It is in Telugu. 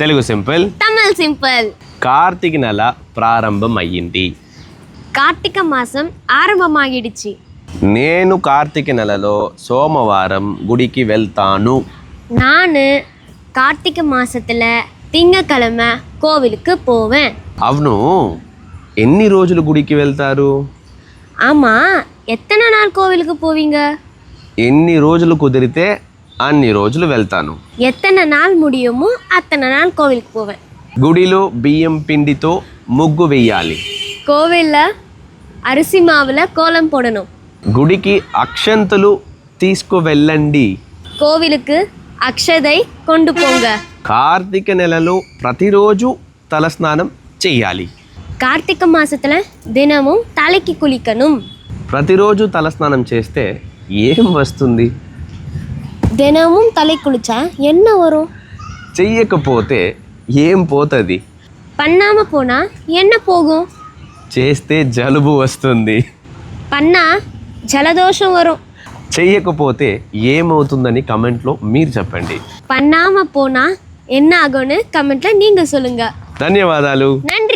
Telugu simple, Tamil simple. కార్తీక నెల ప్రారంభం అయ్యింది. కార్తీక మాసం ఆరంభమాగిడిచి. నేను కార్తీక నెలలో సోమవారం గుడికి వెళ్తాను. நான் కార్తీక మాసத்துல திங்கக்கிழமை கோவிலுக்கு போவேன். అవును, ఎన్ని రోజులు గుడికి వెళ్తారు? ஆமா, எத்தனை நாள் கோவிலுக்கு போவீங்க? ఎన్ని రోజులు కుదిరితే అన్ని రోజులు వెళ్తాను. எத்தனை நாள் முடியுமோ அத்தனை நாள் கோவிலுக்கு போவேன். గుడిలో బియ్యం పిండితో ముగ్గు వెయ్యాలి. கோவில்ல அரிசி மாவுல கோலம் போடணும். గుడికి అక్షంతలు తీసుకువెళ్ళండి. கோவிலுக்கு అక్షதை கொண்டு போங்க. కార్తీక నెలలో ప్రతిరోజు తలస్నానం చెయ్యాలి. కార్తీక మాసத்துல தினமும் தலைக்கு குளிக்கணும். ప్రతిరోజు తలస్నానం చేస్తే ఏం వస్తుంది? தினமும் தலை குளிச்சா என்ன வரும்? చెయ్యకపోతే ఏం పోతుంది? பண்ணாம போனா என்ன போகும்? చేస్తే జలుబు వస్తుంది. பண்ணா ஜலதோஷம் வரும். చెయ్యకపోతే ఏమవుతుందని కమెంట్లో మీరు చెప్పండి. பண்ணாம போனா என்ன ஆகும்னு கமெண்ட்ல நீங்க சொல்லுங்க. ధన్యవాదాలు. நன்றி.